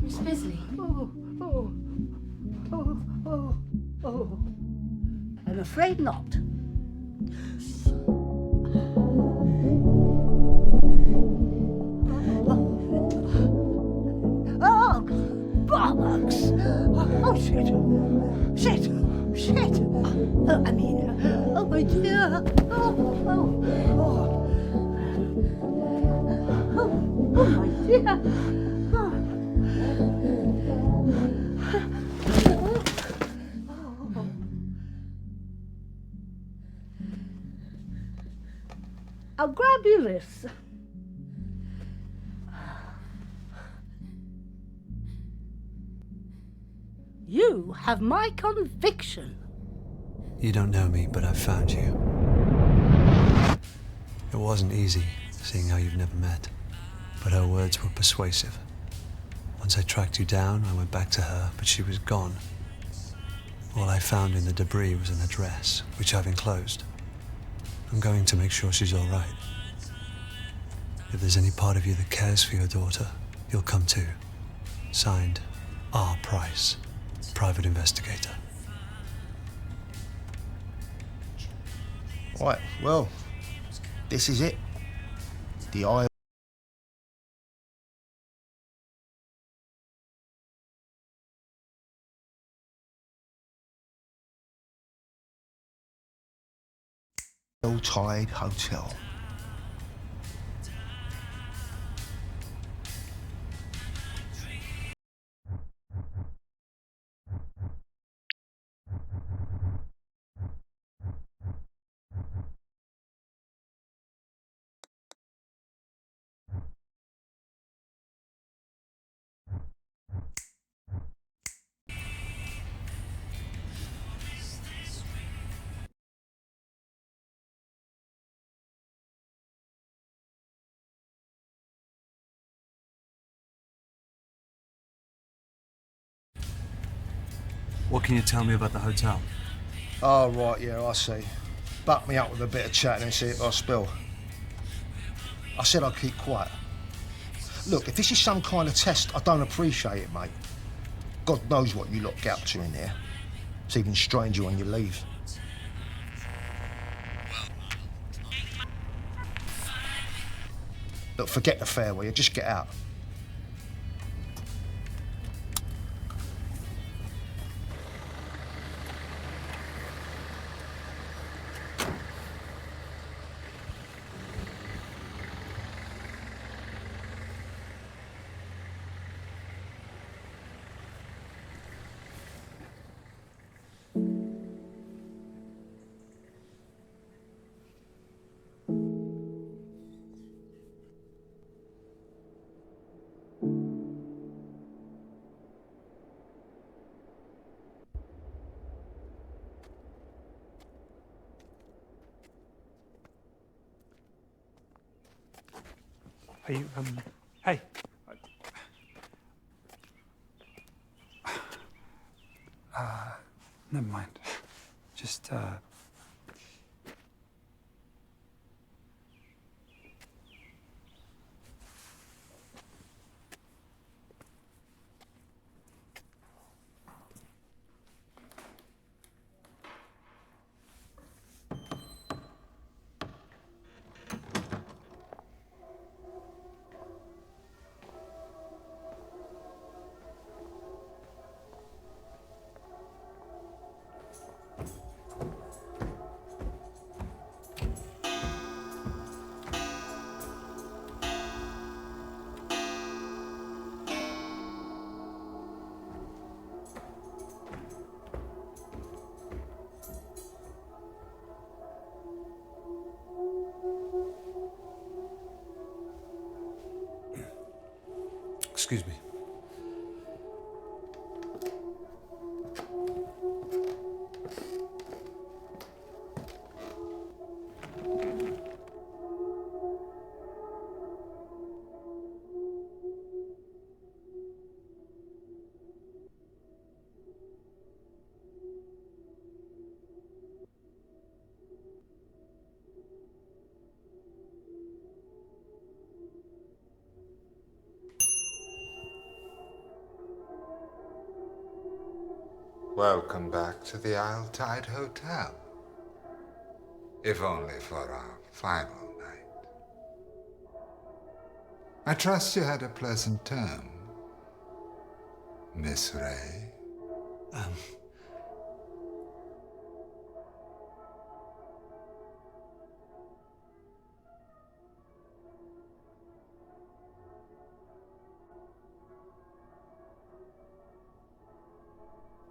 Miss Bisley. Oh. I'm afraid not. Oh, bollocks! Oh, shit! Oh my dear! Oh my dear! I'll grab you this. You have my conviction. You don't know me, but I've found you. It wasn't easy, seeing how you've never met, but her words were persuasive. Once I tracked you down, I went back to her, but she was gone. All I found in the debris was an address, which I've enclosed. I'm going to make sure she's all right. If there's any part of you that cares for your daughter, you'll come too. Signed, R. Price, Private Investigator. Right, well, this is it. The Isle Tide Hotel. What can you tell me about the hotel? Oh, right, yeah, I see. Buck me up with a bit of chat and see if I spill. I said I'd keep quiet. Look, if this is some kind of test, I don't appreciate it, mate. God knows what you lot get up to in there. It's even stranger when you leave. Look, forget the farewell, just get out. Are you, hey. Never mind. Just, Excuse me. Welcome back to the Isle Tide Hotel. If only for our final night. I trust you had a pleasant term, Miss Ray.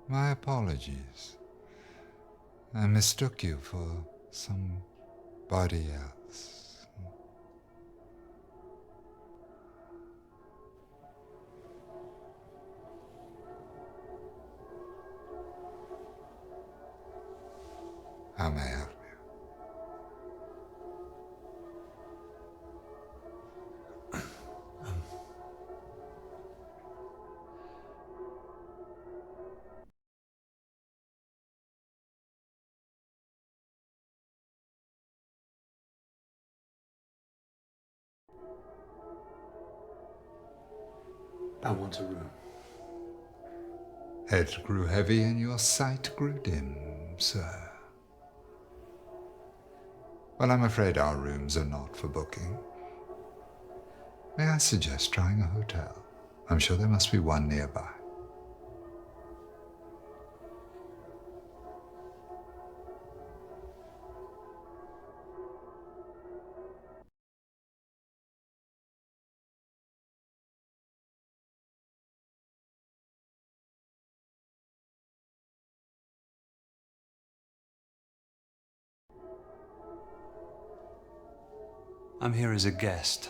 My apologies. I mistook you for somebody else. How may I help you? I want a room. Head grew heavy and your sight grew dim, sir. Well, I'm afraid our rooms are not for booking. May I suggest trying a hotel? I'm sure there must be one nearby. I'm here as a guest.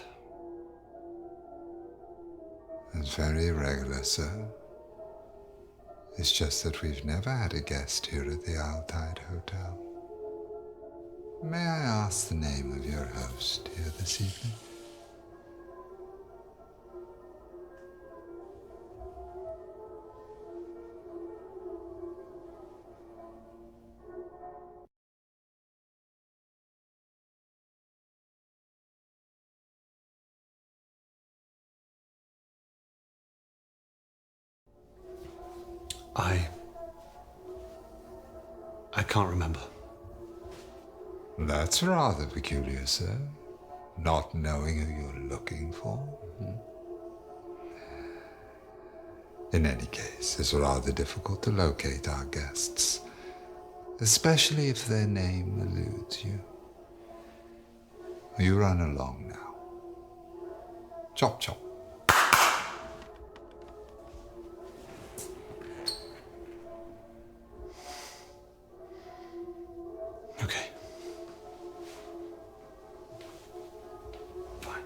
That's very irregular, sir. It's just that we've never had a guest here at the Isle Tide Hotel. May I ask the name of your host here this evening? I can't remember. That's rather peculiar, sir. Not knowing who you're looking for. In any case, it's rather difficult to locate our guests, especially if their name eludes you. You run along now. Chop chop. Okay. Fine.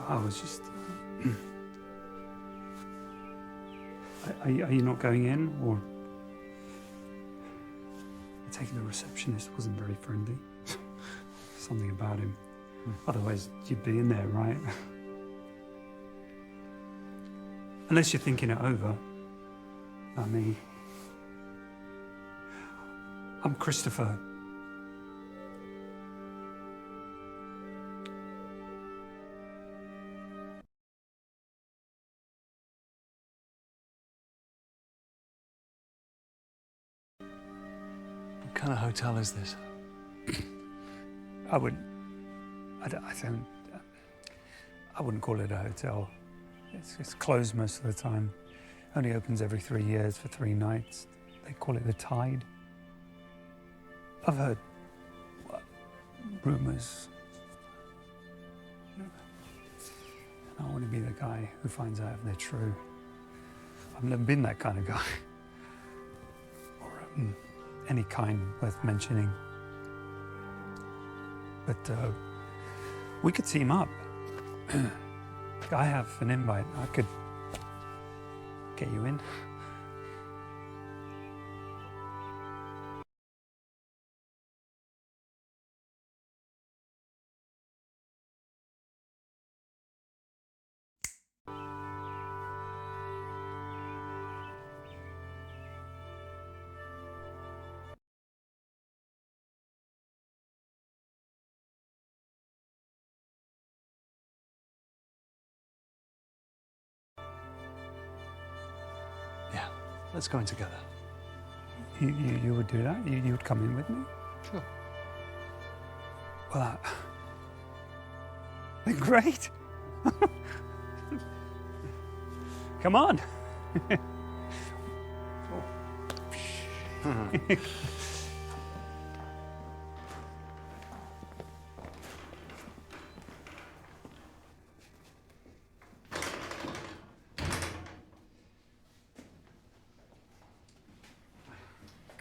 I was just. Are you not going in, or? I take it the receptionist wasn't very friendly. Something about him. Otherwise, you'd be in there, right? Unless you're thinking it over. Not me. I'm Christopher. What kind of hotel is this? I wouldn't call it a hotel. It's closed most of the time. Only opens every 3 years for 3 nights. They call it the Tide. I've heard rumours. And I want to be the guy who finds out if they're true. I've never been that kind of guy. Or any kind worth mentioning. But we could team up. I have an invite. I could get you in. Yeah, let's go in together. You would do that? You would come in with me? Sure. Well, then great. Come on.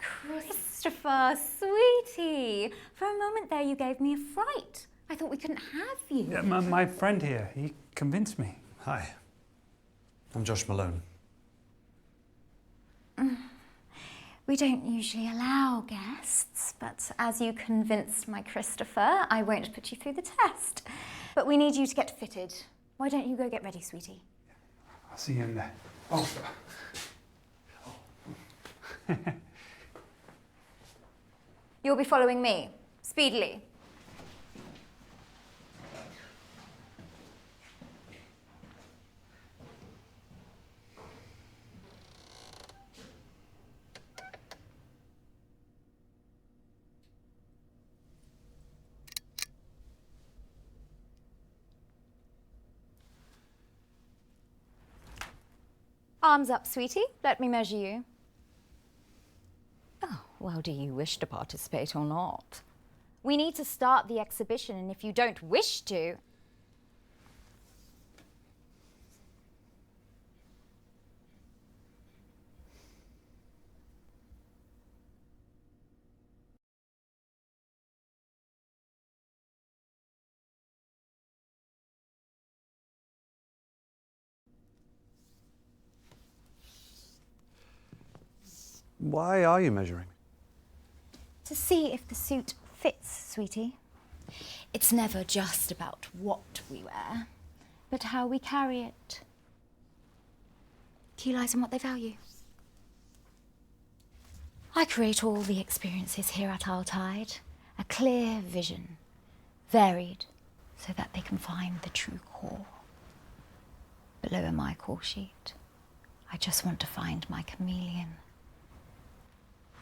Christopher, sweetie. For a moment there, you gave me a fright. I thought we couldn't have you. Yeah, my friend here, he convinced me. Hi. I'm Josh Malone. We don't usually allow guests, but as you convinced my Christopher, I won't put you through the test. But we need you to get fitted. Why don't you go get ready, sweetie? I'll see you in there. Oh. You'll be following me, speedily. Arms up, sweetie. Let me measure you. Oh, well, do you wish to participate or not? We need to start the exhibition, and if you don't wish to... Why are you measuring? To see if the suit fits, sweetie. It's never just about what we wear, but how we carry it. Key lies in what they value. I create all the experiences here at Our Tide, a clear vision, varied, so that they can find the true core. Below in my call sheet, I just want to find my chameleon.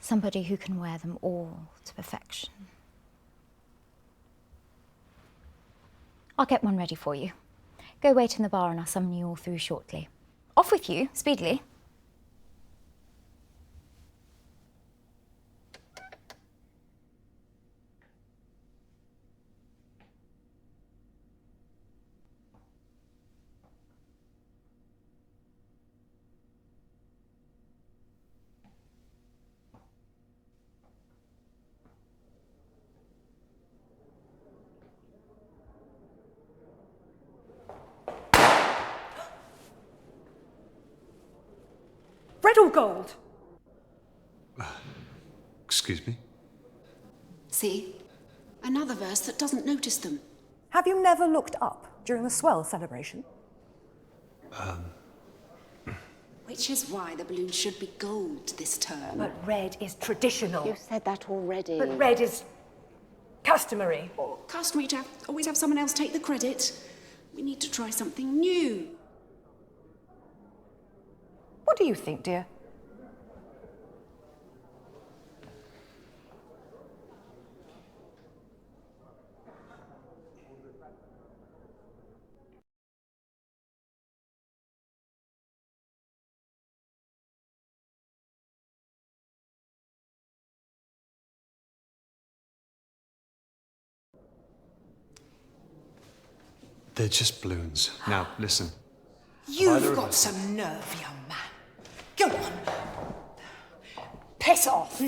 Somebody who can wear them all to perfection. I'll get one ready for you. Go wait in the bar and I'll summon you all through shortly. Off with you, speedily. Red or gold? Excuse me? See? Another verse that doesn't notice them. Have you never looked up during the swell celebration? Which is why the balloon should be gold this term. But red is traditional. You said that already. But red is customary. Customary to always have someone else take the credit. We need to try something new. What do you think, dear? They're just balloons. Now, listen. You've got some nerve, young man. Go on. Piss off.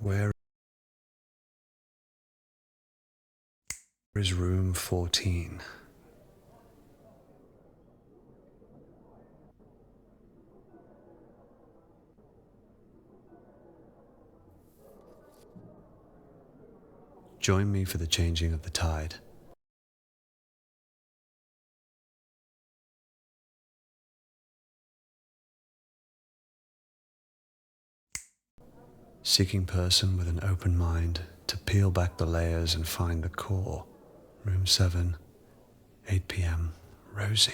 Where is room 14? Join me for the changing of the tide. Seeking person with an open mind to peel back the layers and find the core. Room 7, 8 p.m. Rosie.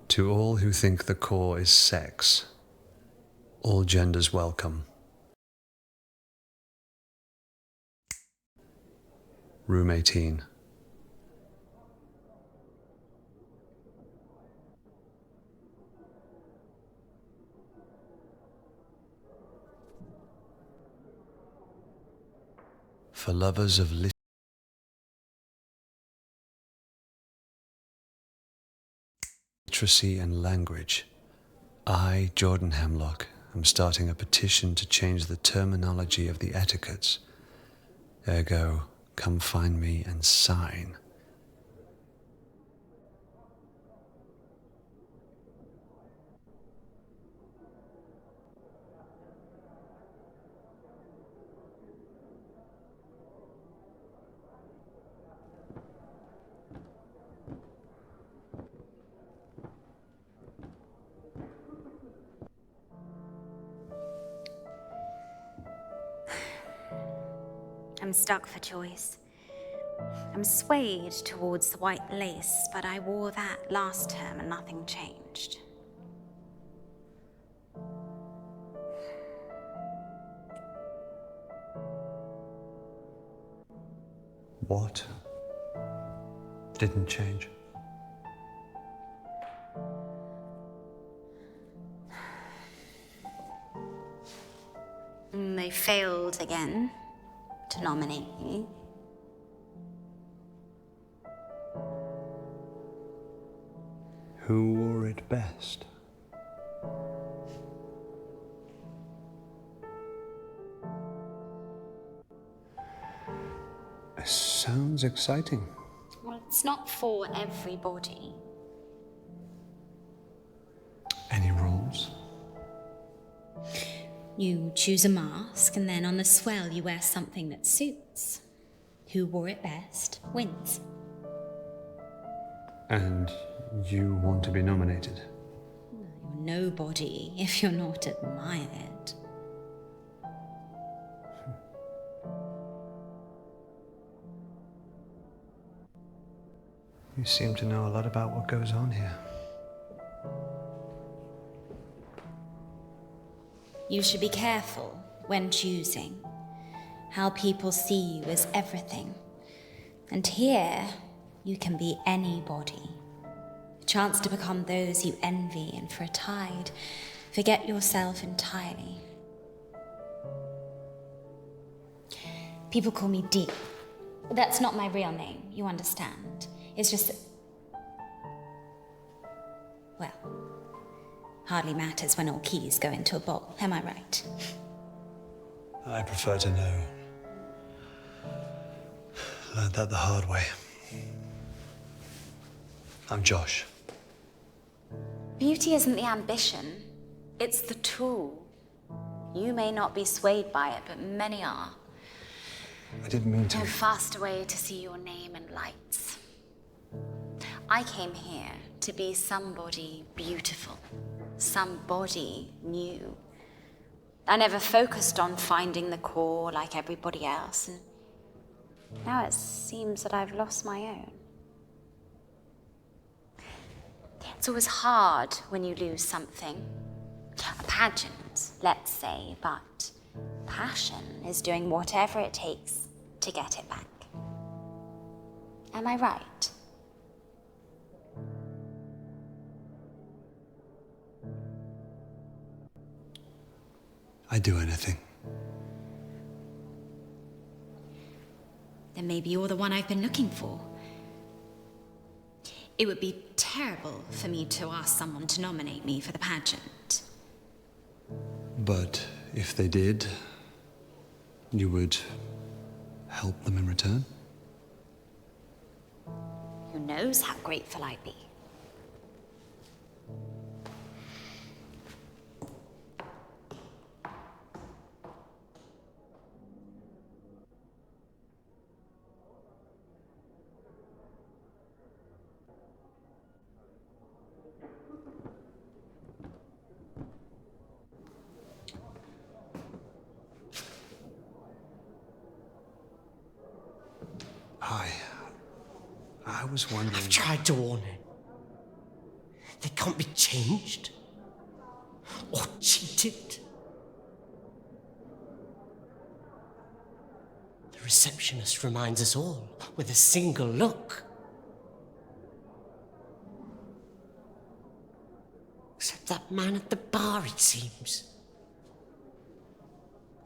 To all who think the core is sex, All genders welcome. Room 18. For lovers of literacy and language, I, Jordan Hemlock, am starting a petition to change the terminology of the etiquettes. Ergo, come find me and sign. I'm stuck for choice. I'm swayed towards the white lace, but I wore that last term and nothing changed. What didn't change? They failed again to nominate me. Who wore it best? Sounds exciting. Well, it's not for everybody. Any rules? You choose a mask, and then on the swell you wear something that suits. Who wore it best wins. And you want to be nominated? You're nobody if you're not admired. You seem to know a lot about what goes on here. You should be careful when choosing. How people see you is everything. And here, you can be anybody. A chance to become those you envy, and for a tide, forget yourself entirely. People call me Dee. That's not my real name, you understand. It's just that... Well, hardly matters when all keys go into a bowl, am I right? I prefer to know. Learned that the hard way. I'm Josh. Beauty isn't the ambition, it's the tool. You may not be swayed by it, but many are. I didn't mean to. No faster way to see your name in lights. I came here to be somebody beautiful, somebody new. I never focused on finding the core like everybody else, and now it seems that I've lost my own. It's always hard when you lose something. A pageant, let's say, but passion is doing whatever it takes to get it back. Am I right? I'd do anything. Then maybe you're the one I've been looking for. It would be terrible for me to ask someone to nominate me for the pageant. But if they did, you would help them in return? Who knows how grateful I'd be? Hi. I was wondering... I've tried to warn her. They can't be changed or cheated. The receptionist reminds us all with a single look. Except that man at the bar, it seems.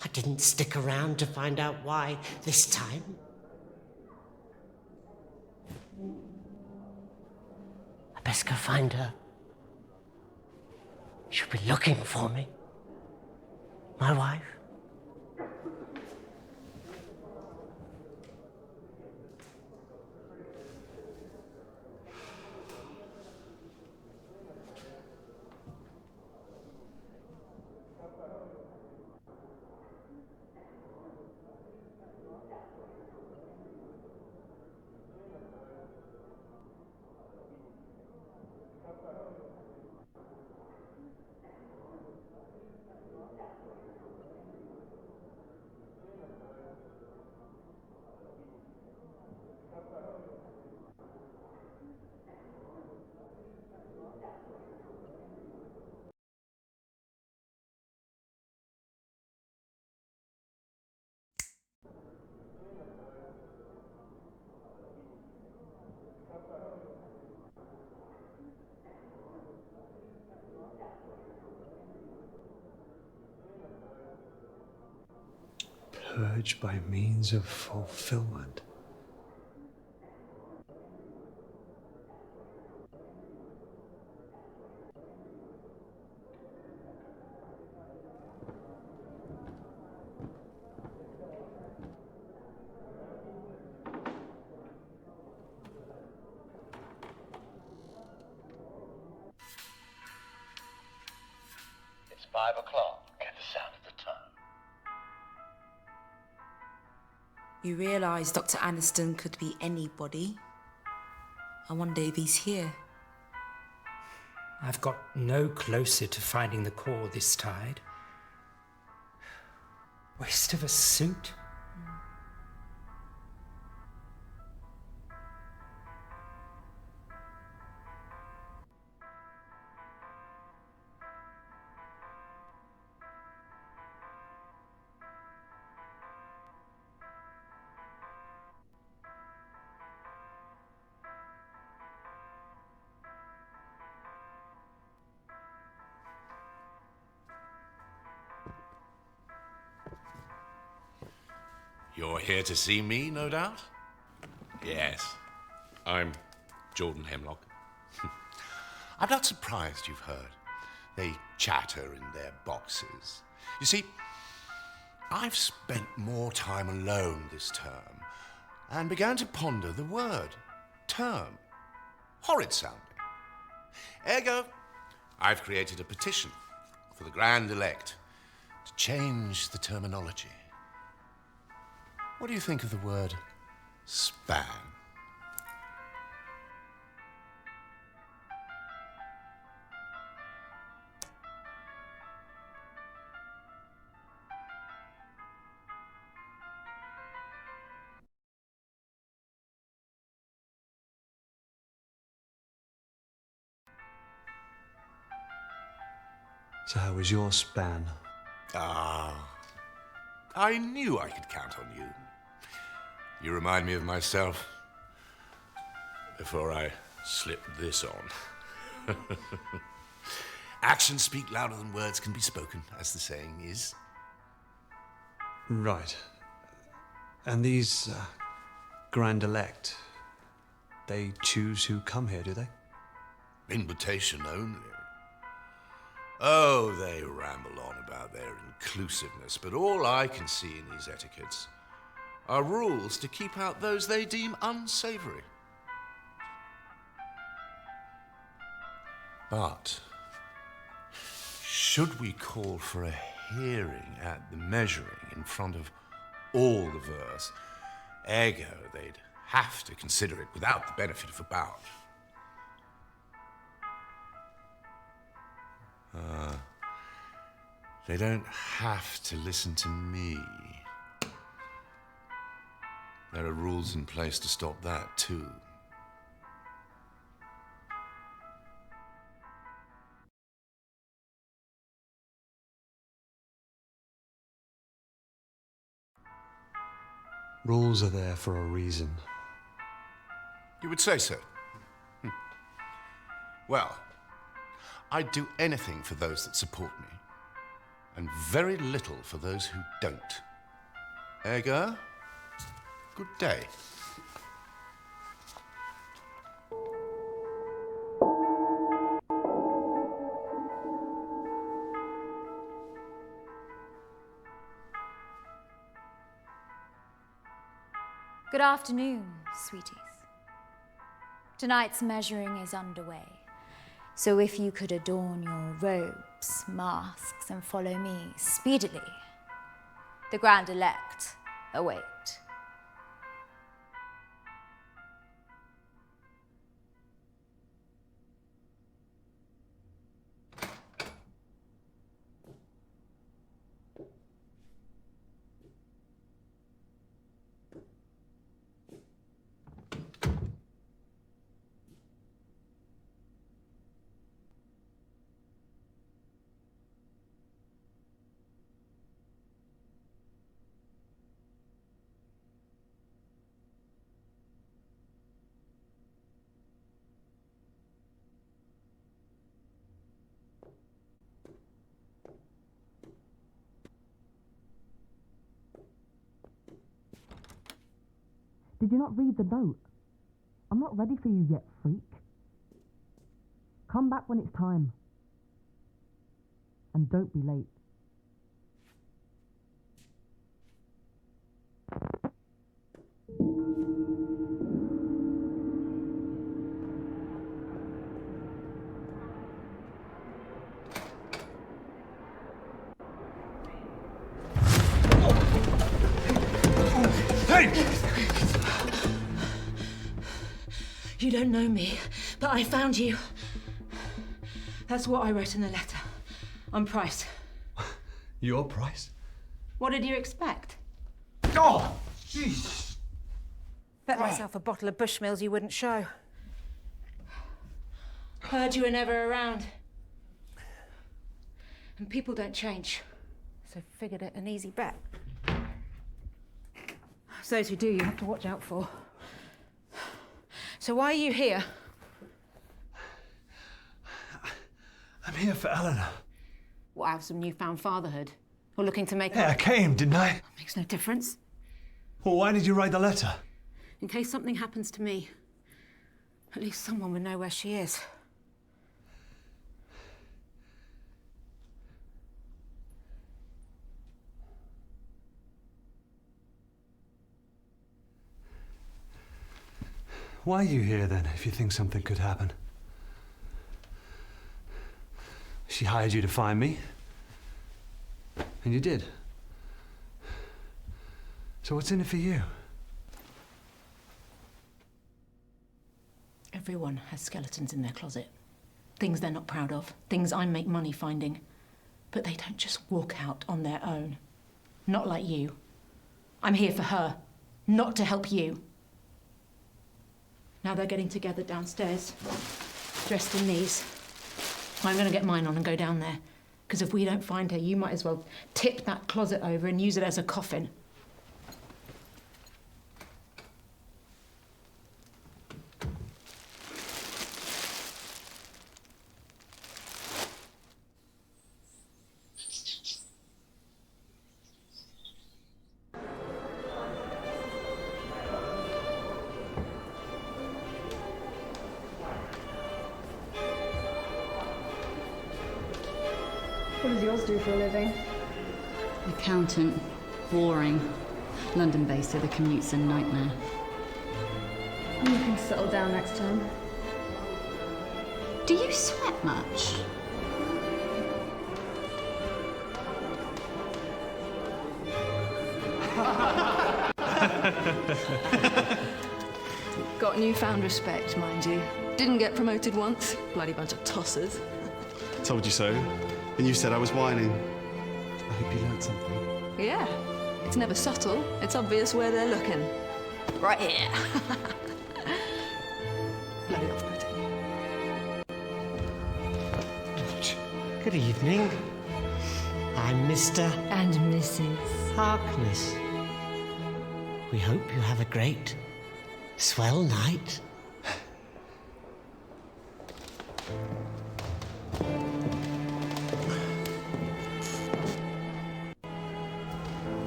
I didn't stick around to find out why this time. I best go find her. She'll be looking for me. My wife. Purge by means of fulfillment. It's 5 o'clock. Get the sound of the tone. You realise Dr. Aniston could be anybody. I wonder if he's here. I've got no closer to finding the core this tide. Waste of a suit. You're here to see me, no doubt? Yes, I'm Jordan Hemlock. I'm not surprised you've heard. They chatter in their boxes. You see, I've spent more time alone this term and began to ponder the word term. Horrid sounding. Ergo, I've created a petition for the Grand Elect to change the terminology. What do you think of the word span? So how was your span? I knew I could count on you. You remind me of myself before I slipped this on. Actions speak louder than words can be spoken, as the saying is. Right. And these Grand Elect, they choose who come here, do they? Invitation only. Oh, they ramble on about their inclusiveness, but all I can see in these etiquettes are rules to keep out those they deem unsavory. But should we call for a hearing at the measuring in front of all the verse, ergo they'd have to consider it without the benefit of a bout. They don't have to listen to me. There are rules in place to stop that, too. Rules are there for a reason. You would say so? Well, I'd do anything for those that support me, and very little for those who don't. Ergo, good day. Good afternoon, sweeties. Tonight's measuring is underway. So if you could adorn your robes, masks, and follow me speedily, the grand elect await. Did you not read the note? I'm not ready for you yet, freak. Come back when it's time. And don't be late. You don't know me, but I found you. That's what I wrote in the letter. On Price. Your price? What did you expect? Oh, jeez. Bet myself a bottle of Bushmills you wouldn't show. Heard you were never around. And people don't change. So figured it an easy bet. Those who do, you have to watch out for. So why are you here? I'm here for Eleanor. What, out of some newfound fatherhood? Or looking to make Yeah, I came, didn't I? Makes no difference. Well, why did you write the letter? In case something happens to me, at least someone would know where she is. Why are you here then, if you think something could happen? She hired you to find me. And you did. So what's in it for you? Everyone has skeletons in their closet. Things they're not proud of. Things I make money finding. But they don't just walk out on their own. Not like you. I'm here for her, not to help you. Now they're getting together downstairs, dressed in these. I'm gonna get mine on and go down there. Because if we don't find her, you might as well tip that closet over and use it as a coffin. What does yours do for a living? Accountant. Boring. London-based, so the commute's a nightmare. You can settle down next time. Do you sweat much? Got newfound respect, mind you. Didn't get promoted once. Bloody bunch of tossers. Told you so. And you said I was whining. I hope you learned something. Yeah. It's never subtle. It's obvious where they're looking. Right here. Bloody off-putting. Good evening. I'm Mr. And Mrs. Harkness. We hope you have a great, swell night.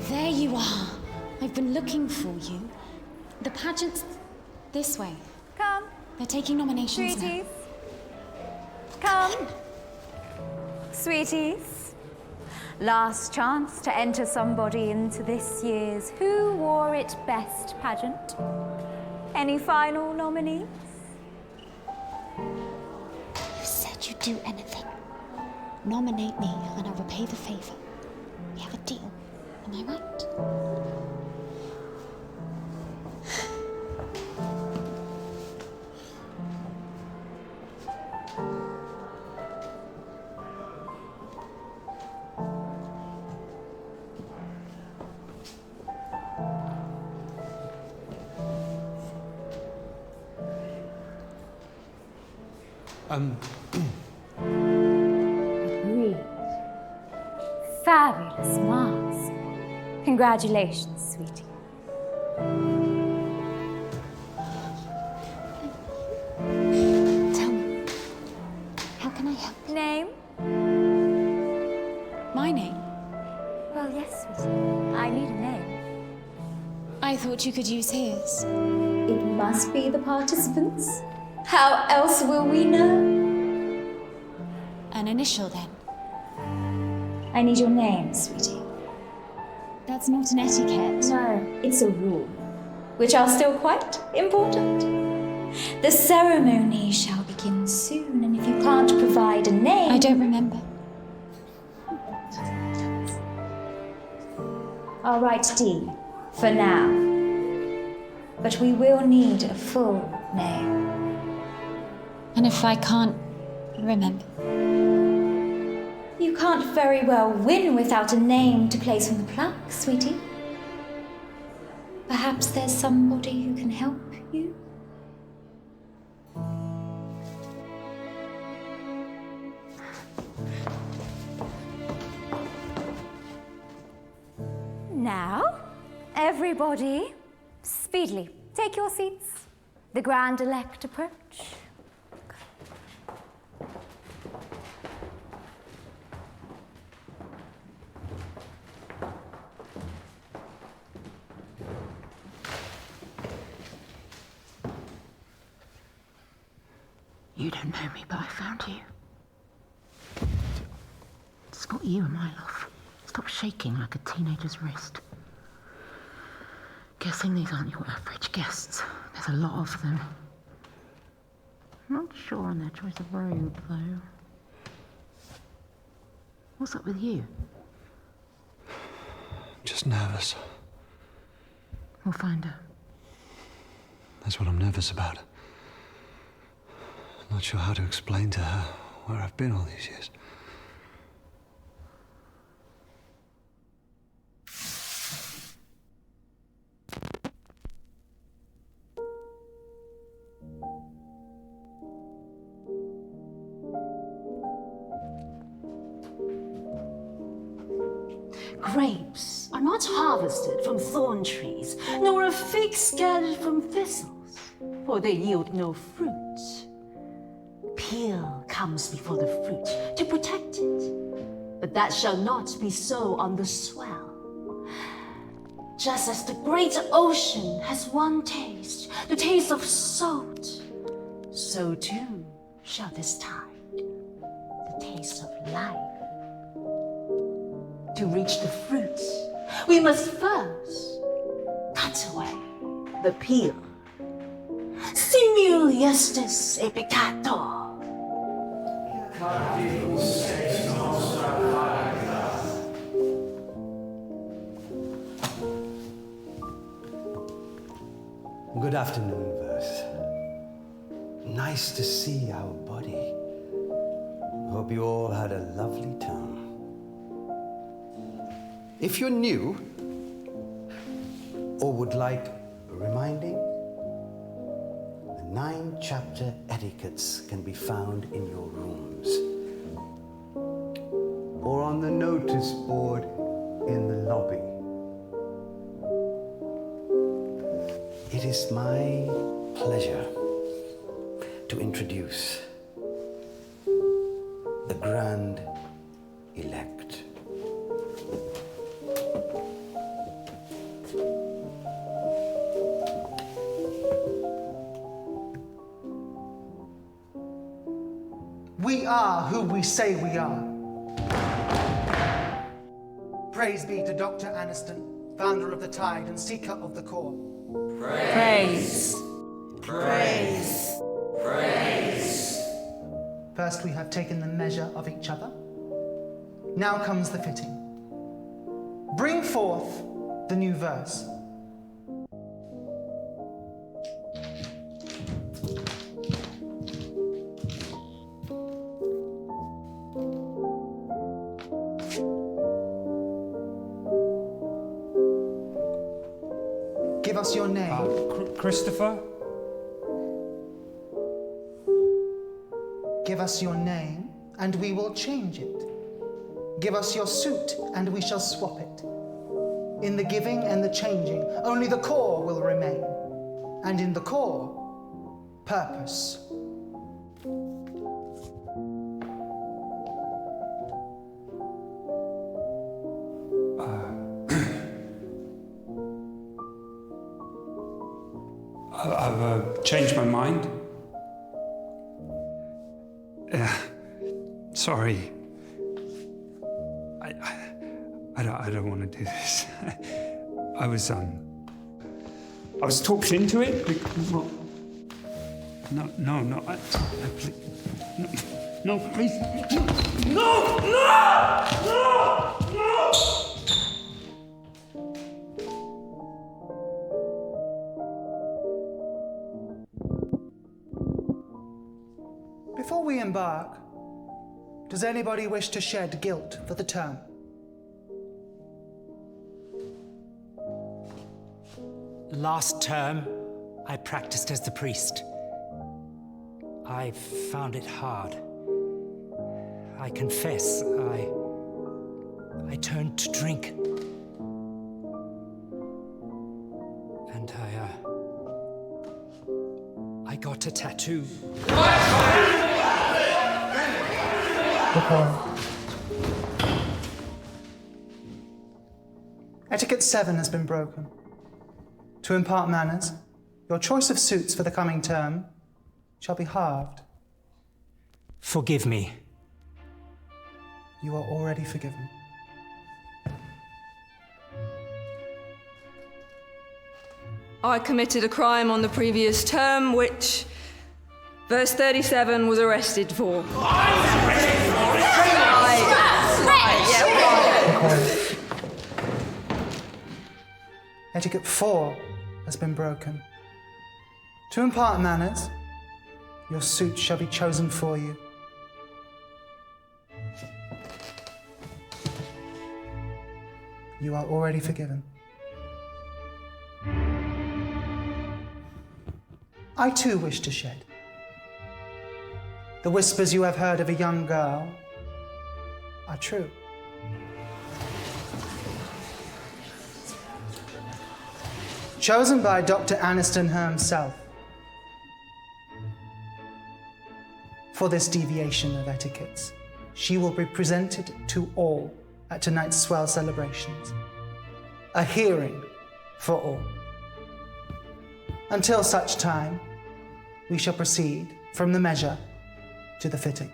There you are. I've been looking for you. The pageant's this way. Come. They're taking nominations now. Sweeties. Come. Sweeties. Last chance to enter somebody into this year's Who Wore It Best pageant. Any final nominees? You said you'd do anything. Nominate me and I'll repay the favor. We have a deal. Am I right? Agreed. Fabulous mask. Congratulations, sweetie. Tell me, how can I help? Name? My name? Well, yes, sweetie. I need a name. I thought you could use his. It must be the participants. How else will we know? An initial, then. I need your name, sweetie. That's not an etiquette. No, it's a rule, which are still quite important. The ceremony shall begin soon, and if you can't provide a name... I don't remember. I'll write D for now. But we will need a full name. And if I can't remember? You can't very well win without a name to place on the plaque, sweetie. Perhaps there's somebody who can help you? Now, everybody, speedily, take your seats. The grand elect approach. You don't know me, but I found you. It's got you, my love. Stop shaking like a teenager's wrist. Guessing these aren't your average guests. There's a lot of them. Not sure on their choice of robe, though. What's up with you? Just nervous. We'll find her. That's what I'm nervous about. I'm not sure how to explain to her where I've been all these years. Grapes are not harvested from thorn trees, nor are figs gathered from thistles, for they yield no fruit. Peel comes before the fruit to protect it, but that shall not be so on the swell. Just as the great ocean has one taste, the taste of salt, so too shall this tide, the taste of life. To reach the fruit, we must first cut away the peel. Simul justus e peccator. Good afternoon, Verse. Nice to see our body. Hope you all had a lovely time. If you're new or would like reminding, the 9-chapter etiquettes can be found in your rooms or on the notice board in the lobby. It is my pleasure to introduce the Grand Elect. We are who we say we are. Praise be to Dr. Aniston, founder of the Tide and seeker of the core. Praise. Praise. Praise. First we have taken the measure of each other. Now comes the fitting. Bring forth the new verse. Give us your name. Christopher? Give us your name, and we will change it. Give us your suit, and we shall swap it. In the giving and the changing, only the core will remain. And in the core, purpose. I've changed my mind. Sorry. I don't want to do this. I was talked into it. No, please. No! Before we embark, does anybody wish to shed guilt for the term? Last term, I practiced as the priest. I found it hard. I confess, I turned to drink. And I got a tattoo. Etiquette 7 has been broken. To impart manners, your choice of suits for the coming term shall be halved. Forgive me. You are already forgiven. I committed a crime on the previous term, which verse 37 was arrested for. Etiquette 4 has been broken. To impart manners, your suit shall be chosen for you. You are already forgiven. I too wish to shed. The whispers you have heard of a young girl are true. Chosen by Dr. Aniston himself for this deviation of etiquettes, she will be presented to all at tonight's swell celebrations. A hearing for all. Until such time, we shall proceed from the measure to the fitting.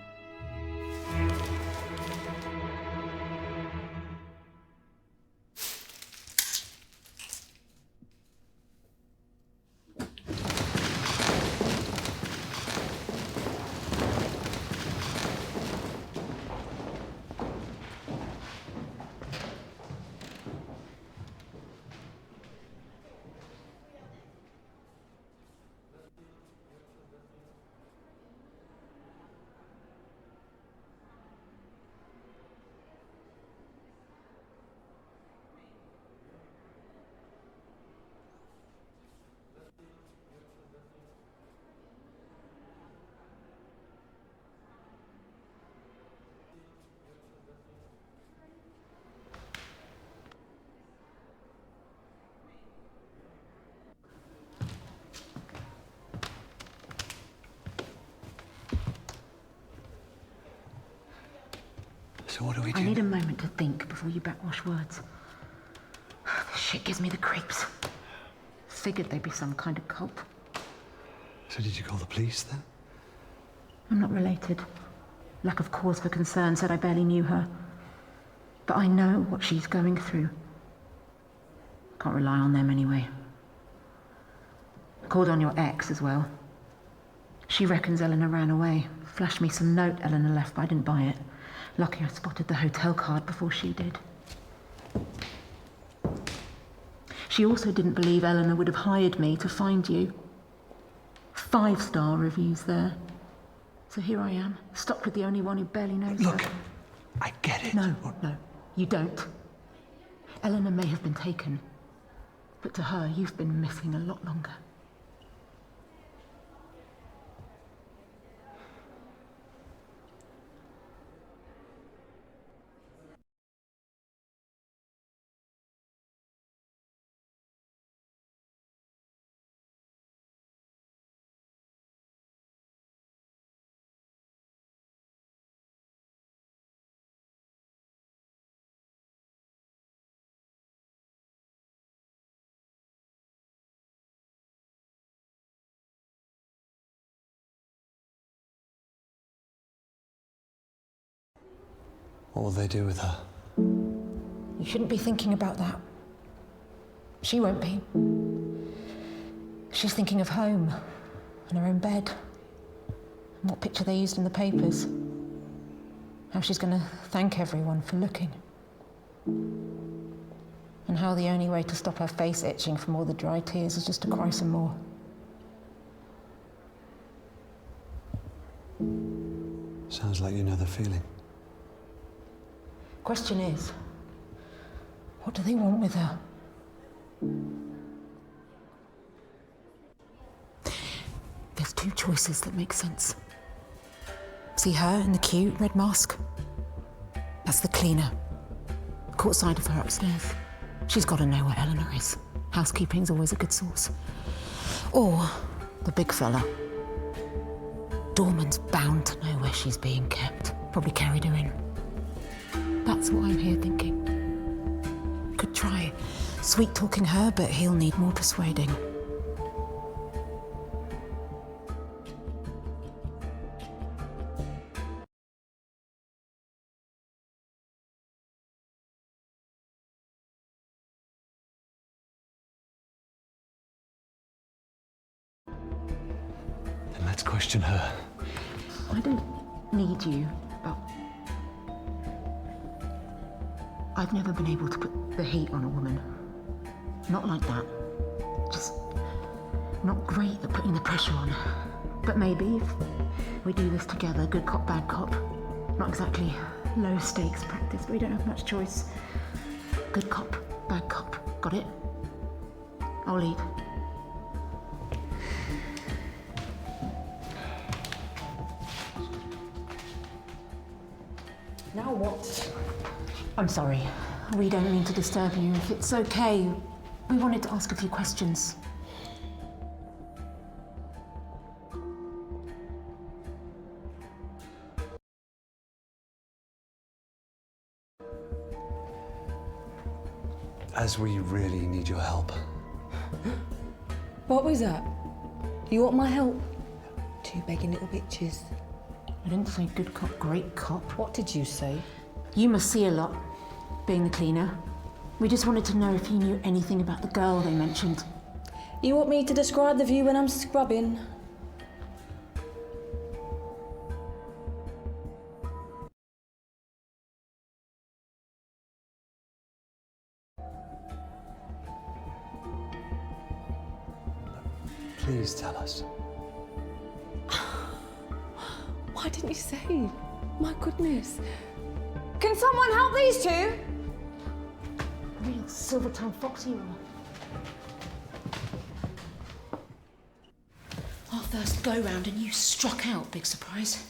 So what do we do? I need a moment to think before you backwash words. This shit gives me the creeps. Figured they'd be some kind of cult. So did you call the police then? I'm not related. Lack of cause for concern said I barely knew her. But I know what she's going through. Can't rely on them anyway. Called on your ex as well. She reckons Eleanor ran away. Flashed me some note Eleanor left, but I didn't buy it. Lucky I spotted the hotel card before she did. She also didn't believe Eleanor would have hired me to find you. 5-star reviews there. So here I am, stuck with the only one who barely knows her. Look, I get it. No, you don't. Eleanor may have been taken, but to her, you've been missing a lot longer. What will they do with her? You shouldn't be thinking about that. She won't be. She's thinking of home and her own bed. And what picture they used in the papers. How she's going to thank everyone for looking. And how the only way to stop her face itching from all the dry tears is just to cry some more. Sounds like you know the feeling. Question is, what do they want with her? There's two choices that make sense. See her in the cute red mask? That's the cleaner. Caught sight of her upstairs. She's got to know where Eleanor is. Housekeeping's always a good source. Or the big fella. Dorman's bound to know where she's being kept. Probably carried her in. That's what I'm here thinking. Could try sweet-talking her, but he'll need more persuading. Then let's question her. I don't need you, but I've never been able to put the heat on a woman. Not like that. Just not great at putting the pressure on. But maybe if we do this together, good cop, bad cop. Not exactly low stakes practice, but we don't have much choice. Good cop, bad cop. Got it? I'll lead. Now what? I'm sorry. We don't mean to disturb you. If it's okay, we wanted to ask a few questions. As we really need your help. What was that? You want my help? Two begging little bitches. I didn't say good cop, great cop. What did you say? You must see a lot, being the cleaner. We just wanted to know if you knew anything about the girl they mentioned. You want me to describe the view when I'm scrubbing? Please tell us. Why didn't you say? My goodness. Can someone help these two? Real Silvertongue fox you are. Our first go-round and you struck out, big surprise.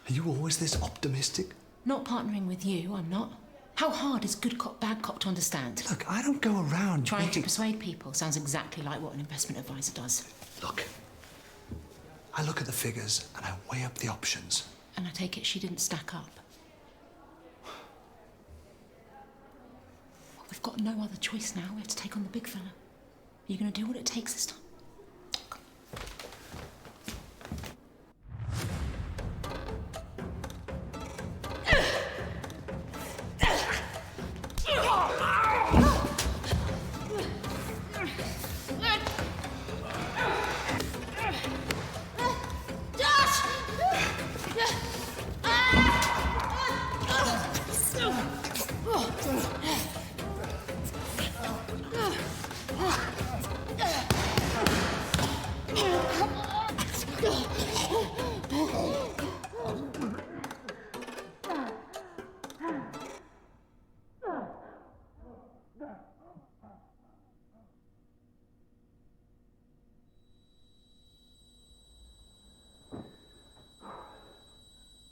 Are you always this optimistic? Not partnering with you, I'm not. How hard is good cop, bad cop to understand? Look, I don't go around trying to persuade people. Sounds exactly like what an investment advisor does. Look, I look at the figures and I weigh up the options. And I take it she didn't stack up. got no other choice now. We have to take on the big fella. Are you going to do what it takes this time?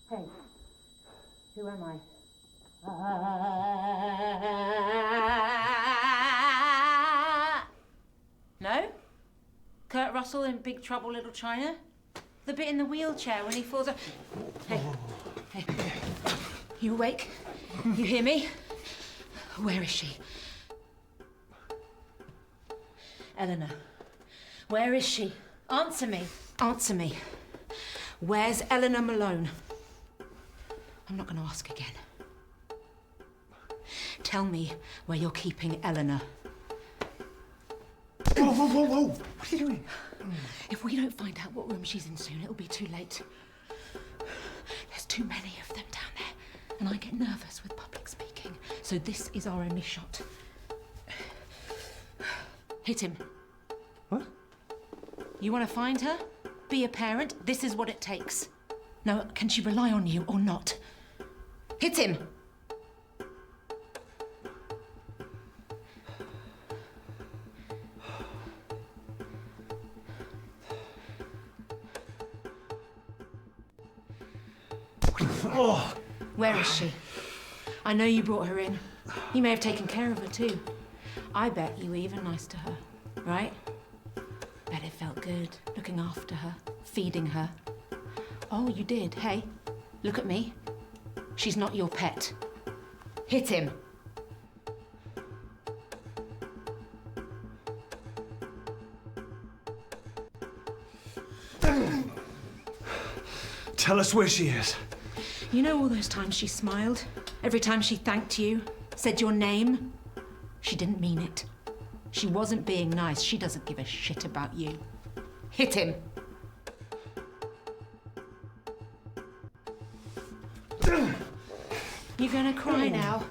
Hey, who am I? No? Kurt Russell in Big Trouble, Little China? The bit in the wheelchair when he falls off. Hey, hey. You awake? You hear me? Where is she? Eleanor, where is she? Answer me. Answer me. Where's Eleanor Malone? I'm not going to ask again. Tell me where you're keeping Eleanor. Whoa, whoa, whoa, whoa! What are you doing? If we don't find out what room she's in soon, it'll be too late. There's too many of them down there, and I get nervous with public speaking, so this is our only shot. Hit him. What? You want to find her? Be a parent? This is what it takes. Now, can she rely on you or not? Hit him! Oh. Where is she? I know you brought her in. You may have taken care of her too. I bet you were even nice to her, right? Bet it felt good, looking after her, feeding her. Oh, you did. Hey, look at me. She's not your pet. Hit him. Tell us where she is. You know all those times she smiled? Every time she thanked you, said your name? She didn't mean it. She wasn't being nice. She doesn't give a shit about you. Hit him. You're gonna cry now?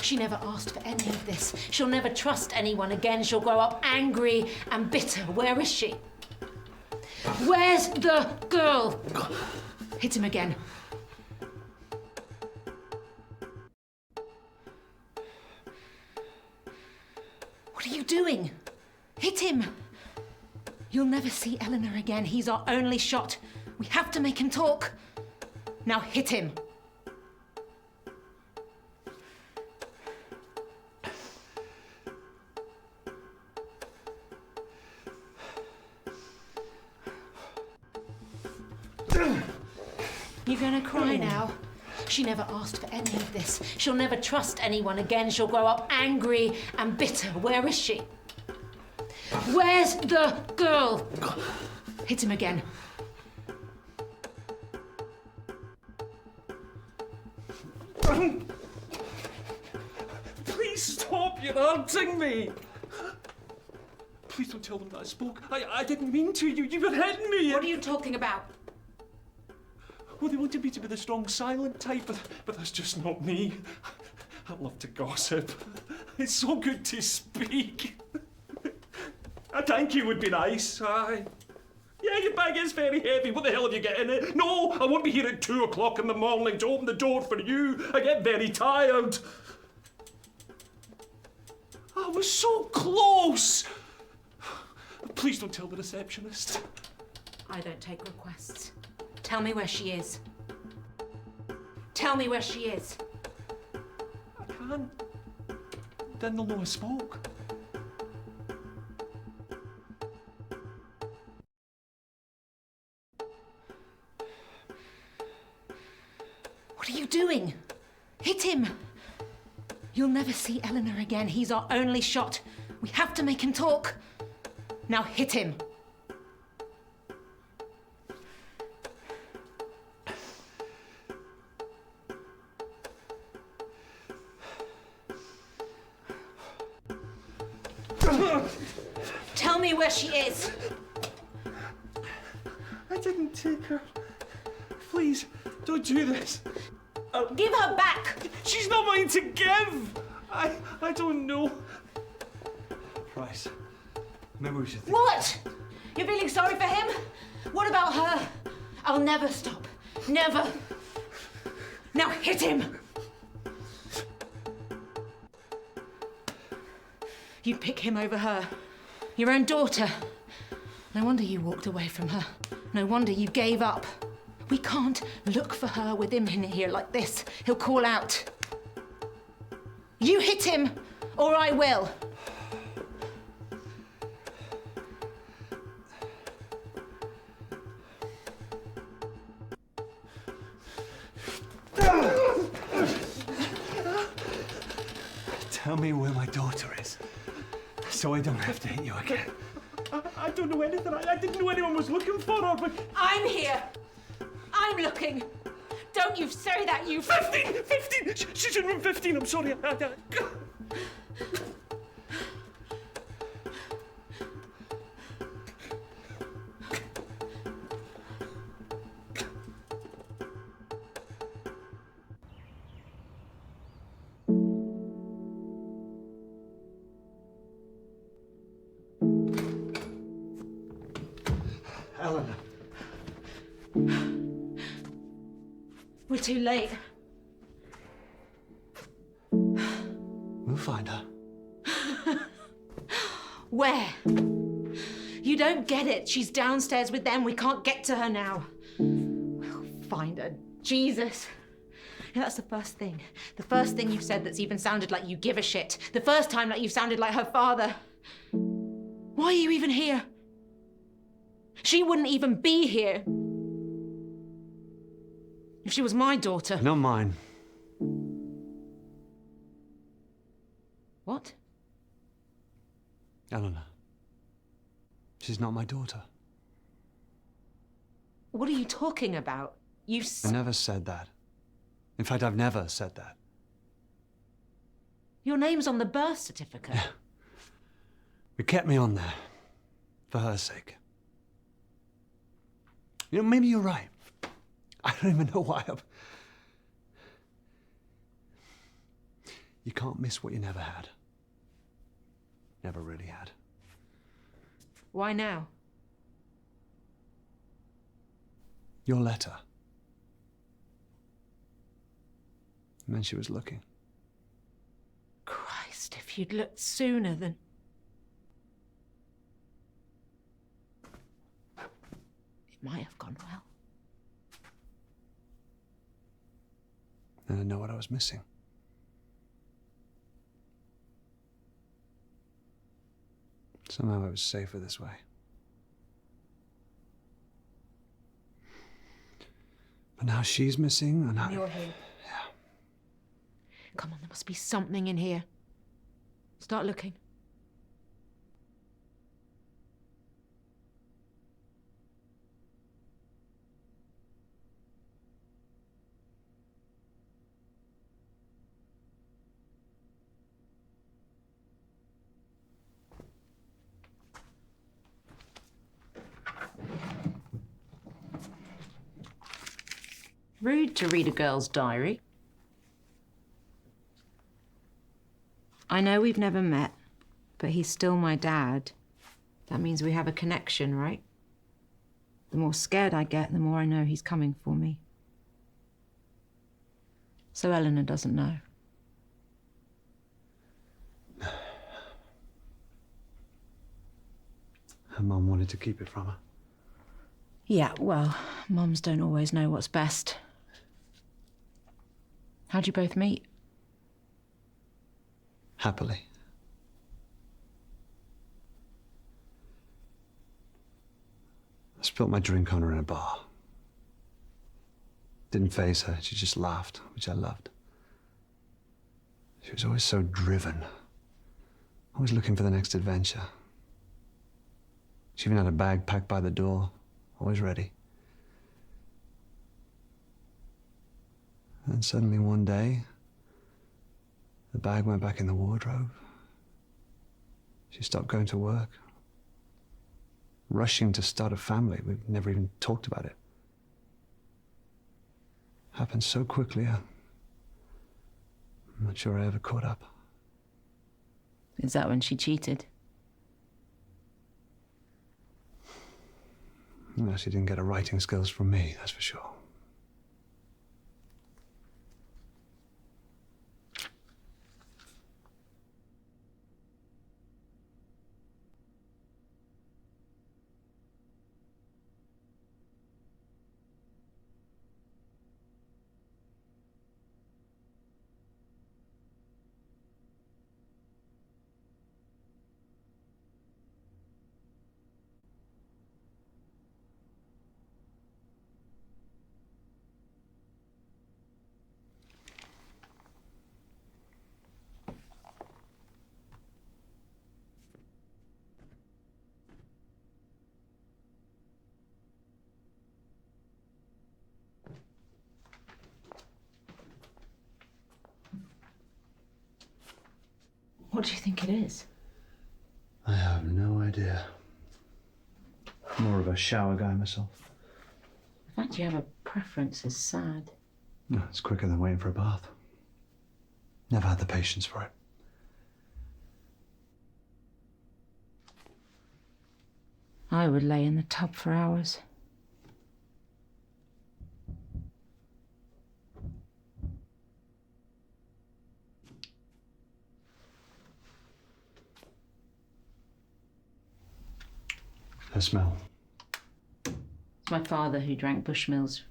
She never asked for any of this. She'll never trust anyone again. She'll grow up angry and bitter. Where is she? Where's the girl? Hit him again. What are you doing? Hit him! You'll never see Eleanor again. He's our only shot. We have to make him talk. Now hit him. You're gonna cry now? She never asked for any of this. She'll never trust anyone again. She'll grow up angry and bitter. Where is she? Where's the girl? Hit him again. Please stop, you're hurting me. Please don't tell them that I spoke. I didn't mean to. You were hitting me. What are you talking about? Well, they wanted me to be the strong, silent type, but that's just not me. I love to gossip. It's so good to speak. A thank you would be nice, aye. Yeah, your bag is very heavy. What the hell have you got in it? No, I won't be here at 2 o'clock in the morning to open the door for you. I get very tired. I was so close. Please don't tell the receptionist. I don't take requests. Tell me where she is. Tell me where she is. I can't. Then they'll know I spoke. What are you doing? Hit him. You'll never see Eleanor again. He's our only shot. We have to make him talk. Now hit him. Tell me where she is. I didn't take her. Please, don't do this. Give her back. She's not mine to give. I don't know. Price. Maybe we should think. What? You're feeling sorry for him? What about her? I'll never stop. Never. Now hit him. You'd pick him over her. Your own daughter. No wonder you walked away from her. No wonder you gave up. We can't look for her with him in here like this. He'll call out. You hit him, or I will. Tell me where my daughter is, so I don't have to hit you again. I don't know anything. I didn't know anyone was looking for her, but... I'm here. I'm looking. Don't you say that, you... 15! 15! She's in room 15, I'm sorry. Eleanor. We're too late. We'll find her. Where? You don't get it. She's downstairs with them. We can't get to her now. We'll find her. Jesus. Yeah, that's the first thing. The first thing you've said that's even sounded like you give a shit. The first time that you've sounded like her father. Why are you even here? She wouldn't even be here if she was my daughter. Not mine. What? Eleanor. She's not my daughter. What are you talking about? I never said that. In fact, I've never said that. Your name's on the birth certificate. Yeah. It kept me on there. For her sake. You know, maybe you're right. I don't even know why I'm... You can't miss what you never had. Never really had. Why now? Your letter. It meant she was looking. Christ, if you'd looked sooner then... It might have gone well. And I know what I was missing. Somehow it was safer this way. But now she's missing, and You're here. Yeah. Come on, there must be something in here. Start looking. Rude to read a girl's diary. I know we've never met, but he's still my dad. That means we have a connection, right? The more scared I get, the more I know he's coming for me. So Eleanor doesn't know. Her mum wanted to keep it from her. Yeah, well, mums don't always know what's best. How'd you both meet? Happily. I spilled my drink on her in a bar. Didn't faze her, she just laughed, which I loved. She was always so driven, always looking for the next adventure. She even had a bag packed by the door, always ready. And suddenly one day, the bag went back in the wardrobe. She stopped going to work, rushing to start a family. We never even talked about it. Happened so quickly, I'm not sure I ever caught up. Is that when she cheated? No, she didn't get her writing skills from me, that's for sure. What do you think it is? I have no idea. More of a shower guy myself. The fact you have a preference is sad. No, it's quicker than waiting for a bath. Never had the patience for it. I would lay in the tub for hours. The smell. It's my father who drank Bushmills.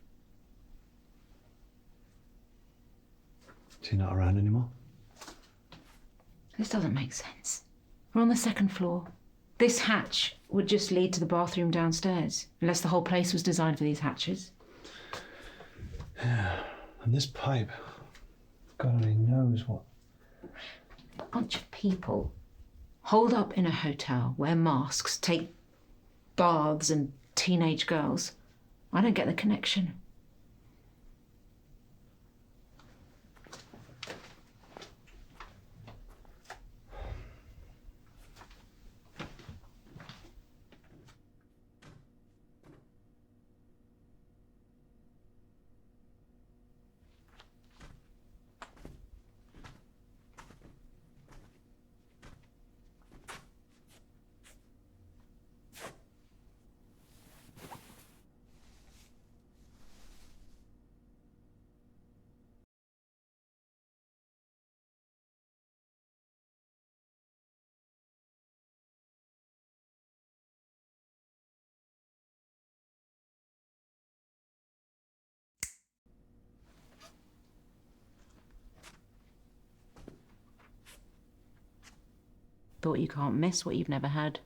Is he not around anymore? This doesn't make sense. We're on the second floor. This hatch would just lead to the bathroom downstairs, unless the whole place was designed for these hatches. Yeah, and this pipe, God only knows what. A bunch of people holed up in a hotel, wear masks, take baths and teenage girls. I don't get the connection. Thought you can't miss what you've never had.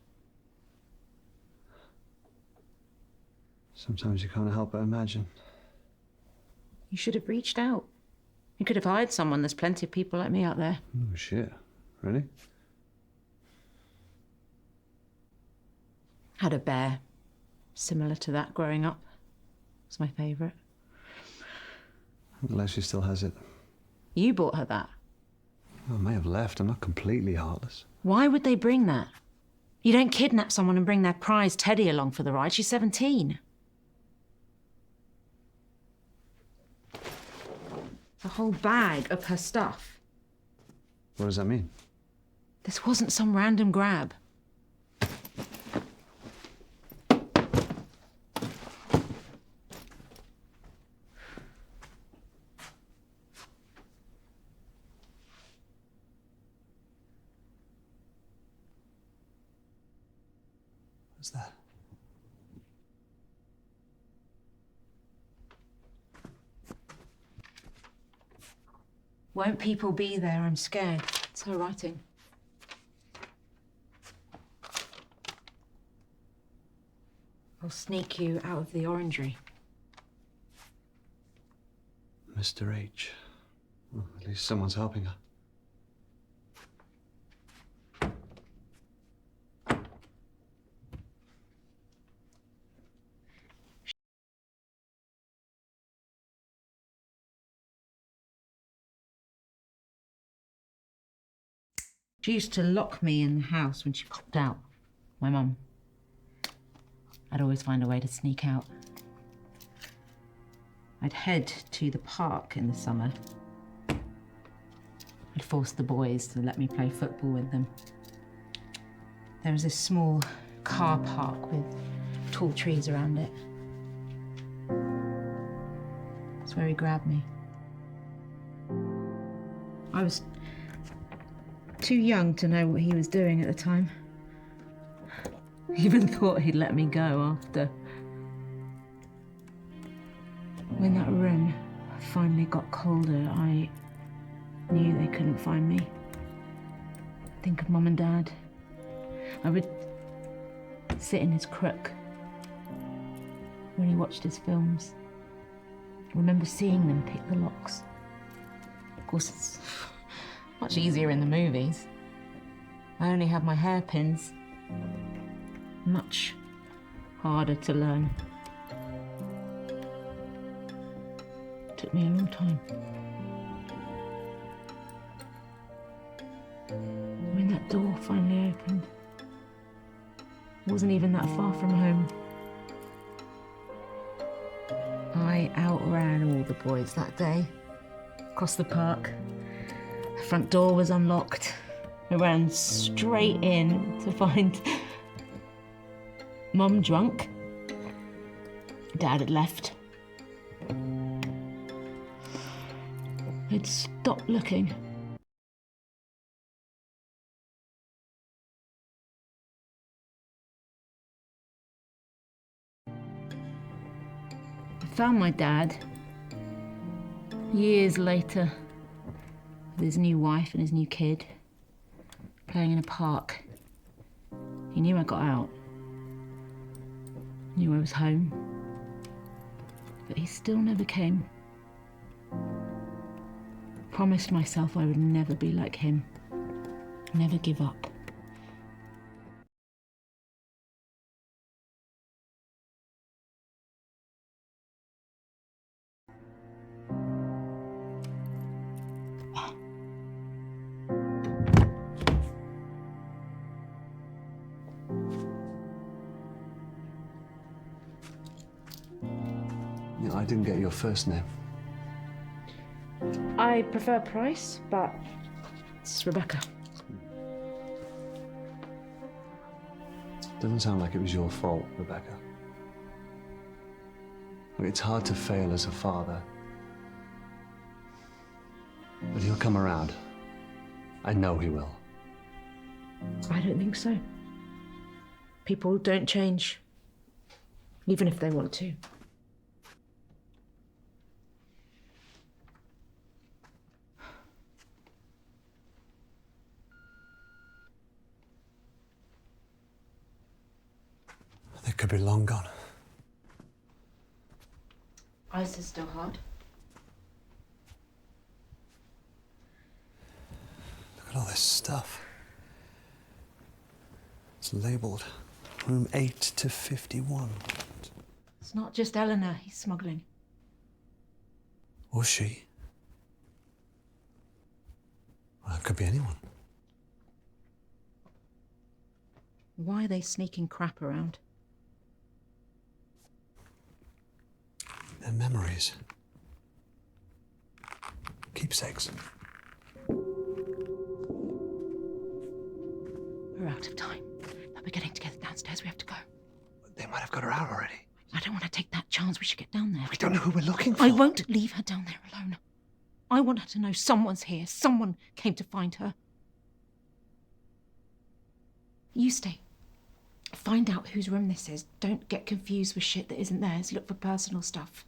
Sometimes you can't help but imagine. You should have reached out. You could have hired someone. There's plenty of people like me out there. Oh, shit. Really? Had a bear. Similar to that growing up. It's my favourite. Unless she still has it. You bought her that. I may have left. I'm not completely heartless. Why would they bring that? You don't kidnap someone and bring their prize Teddy along for the ride. She's 17. A whole bag of her stuff. What does that mean? This wasn't some random grab. What's that? Won't people be there? I'm scared. It's her writing. I'll sneak you out of the orangery. Mr. H. Well, at least someone's helping her. She used to lock me in the house when she popped out. My mum. I'd always find a way to sneak out. I'd head to the park in the summer. I'd force the boys to let me play football with them. There was this small car park with tall trees around it. That's where he grabbed me. I was too young to know what he was doing at the time. Even thought he'd let me go after. When that room finally got colder, I knew they couldn't find me. Think of Mum and Dad. I would sit in his crook when he watched his films. I remember seeing them pick the locks. Of course, it's much easier in the movies. I only have my hairpins. Much harder to learn. Took me a long time. When that door finally opened, it wasn't even that far from home. I outran all the boys that day. Across the park. The front door was unlocked. I ran straight in to find Mum drunk. Dad had left. I'd stopped looking. I found my dad years later with his new wife and his new kid playing in a park. He knew I got out. Knew I was home. But he still never came. Promised myself I would never be like him. Never give up. Yeah, I didn't get your first name. I prefer Price, but it's Rebecca. Doesn't sound like it was your fault, Rebecca. Look, it's hard to fail as a father. But he'll come around. I know he will. I don't think so. People don't change, even if they want to. They could be long gone. Ice is still hard. Look at all this stuff. It's labelled room 8 to 51. It's not just Eleanor he's smuggling. Or she. Well, it could be anyone. Why are they sneaking crap around? Their memories. Keepsakes. We're out of time. They'll be getting together downstairs. We have to go. They might have got her out already. I don't want to take that chance. We should get down there. We don't know who we're looking for. I won't leave her down there alone. I want her to know someone's here. Someone came to find her. You stay. Find out whose room this is. Don't get confused with shit that isn't theirs. Look for personal stuff.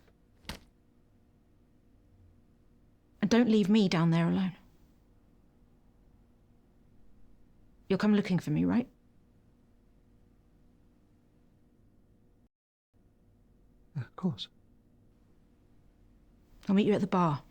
And don't leave me down there alone. You'll come looking for me, right? Yeah, of course. I'll meet you at the bar.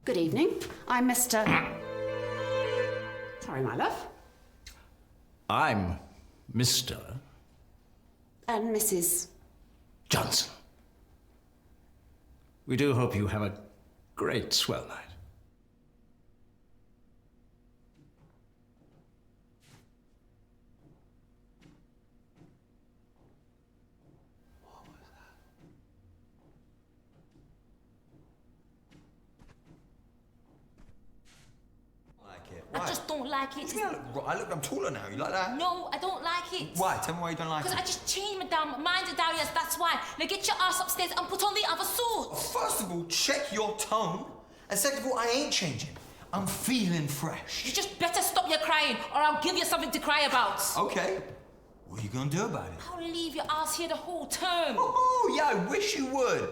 Good evening. I'm Mr. Sorry, my love. I'm Mr. And Mrs. Johnson. We do hope you have a great swell night. I just don't like it. Look, I'm taller now. You like that? No, I don't like it. Why? Tell me why you don't like it. Because I just changed my damn mind to Darius, that's why. Now get your ass upstairs and put on the other suit. First of all, check your tone. And second of all, I ain't changing. I'm feeling fresh. You just better stop your crying, or I'll give you something to cry about. Okay. What are you gonna do about it? I'll leave your ass here the whole term. Oh, yeah, I wish you would.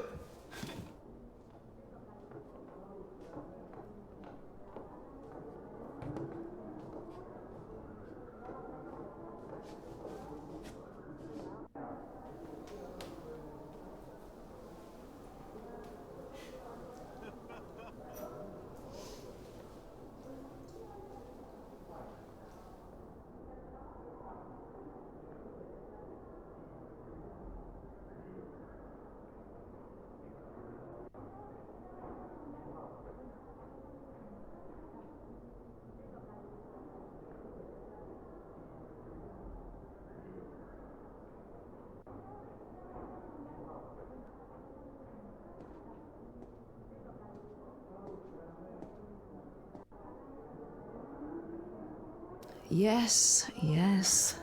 Yes, yes.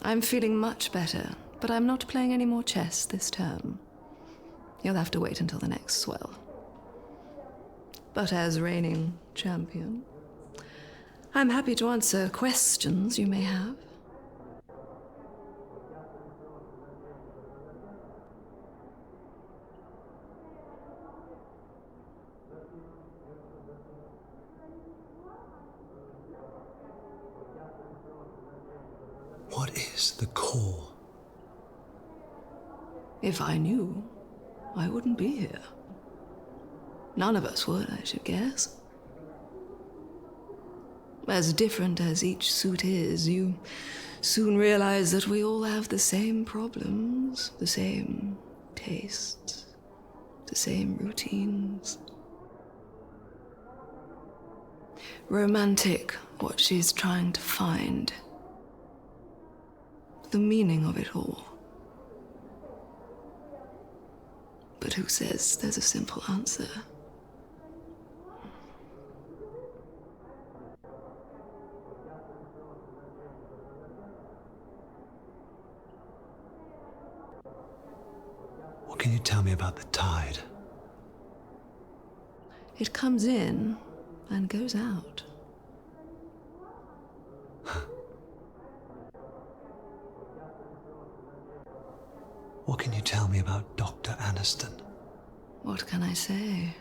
I'm feeling much better, but I'm not playing any more chess this term. You'll have to wait until the next swell. But as reigning champion, I'm happy to answer questions you may have. What is the core? If I knew, I wouldn't be here. None of us would, I should guess. As different as each suit is, you soon realize that we all have the same problems, the same tastes, the same routines. Romantic, what she's trying to find. The meaning of it all. But who says there's a simple answer? What can you tell me about the tide? It comes in and goes out. What can you tell me about Dr. Aniston? What can I say?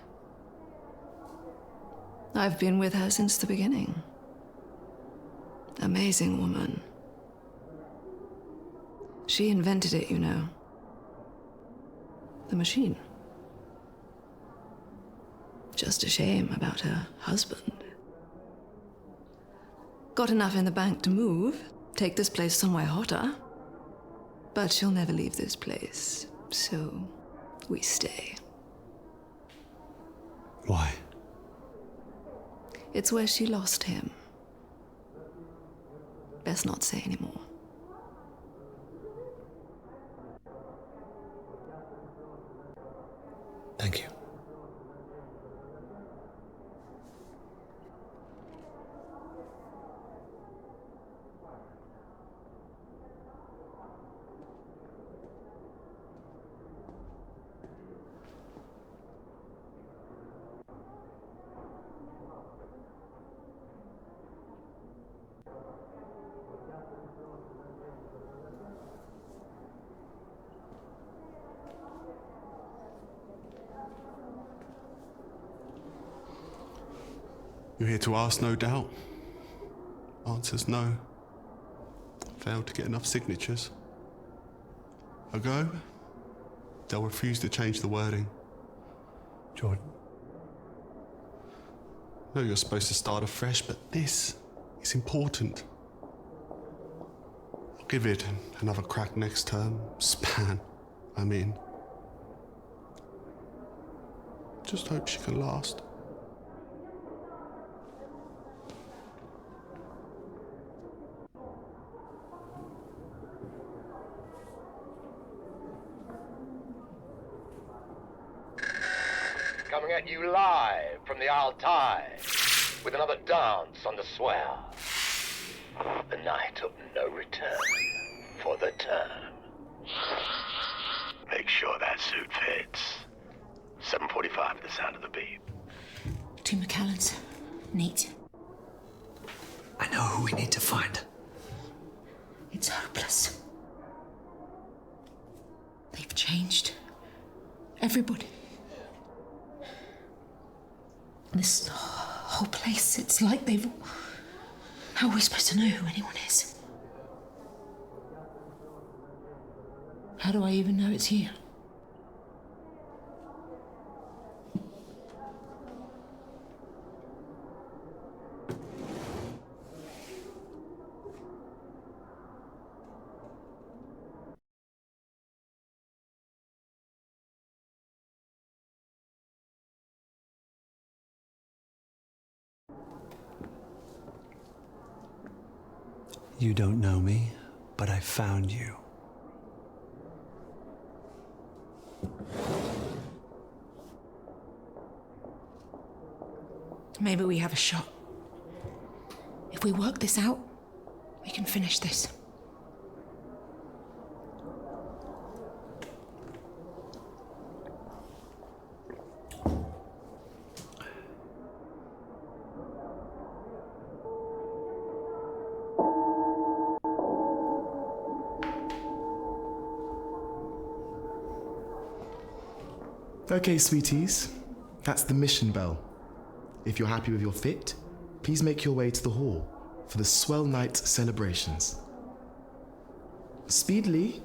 I've been with her since the beginning. Amazing woman. She invented it, you know. The machine. Just a shame about her husband. Got enough in the bank to move, take this place somewhere hotter. But she'll never leave this place, so we stay. Why? It's where she lost him. Best not say anymore. Thank you. You're here to ask, no doubt. Answer's no. Failed to get enough signatures. A go? They'll refuse to change the wording. Jordan, I know you're supposed to start afresh, but this is important. I'll give it another crack next term. Span, I mean. Just hope she can last. Coming at you live from the Altai with another dance on the swell. The night of no return for the term. Make sure that suit fits. 7:45 at the sound of the beep. 2 McAllens. Neat. I know who we need to find. It's hopeless. They've changed. Everybody. This whole place, it's like they've... How are we supposed to know who anyone is? How do I even know it's you? You don't know me, but I found you. Maybe we have a shot. If we work this out, we can finish this. Okay, sweeties, that's the mission bell. If you're happy with your fit, please make your way to the hall for the Swell Night celebrations. Speedily.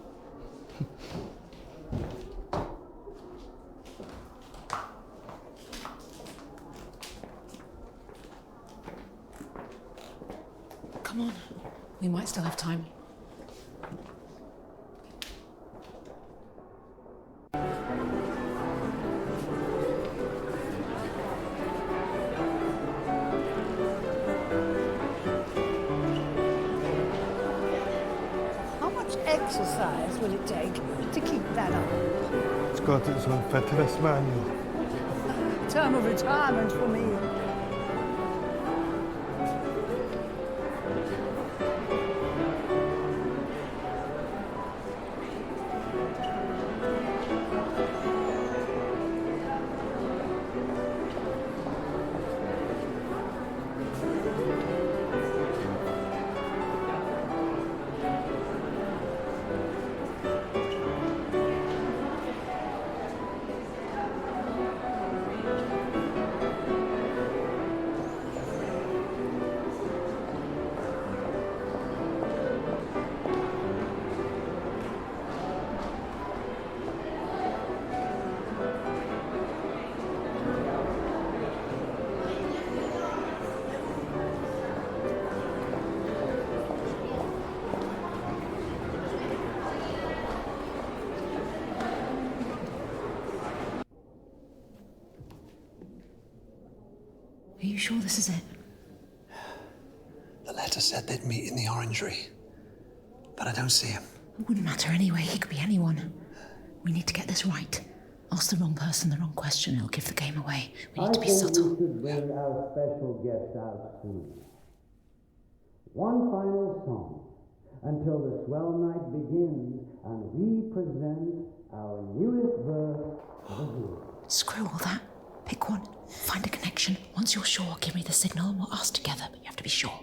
Come on, we might still have time. Exercise will it take to keep that up? It's got its own fitness manual. Term of retirement for me. Are you sure this is it? The letter said they'd meet in the orangery, but I don't see him. It wouldn't matter anyway. He could be anyone. We need to get this right. Ask the wrong person the wrong question, it'll give the game away. We need to be subtle. We should bring our special guest out soon. One final song until the swell night begins and we present our newest verse of the year. Screw all that. Pick one. Find a connection. Once you're sure, give me the signal and we'll ask together, but you have to be sure.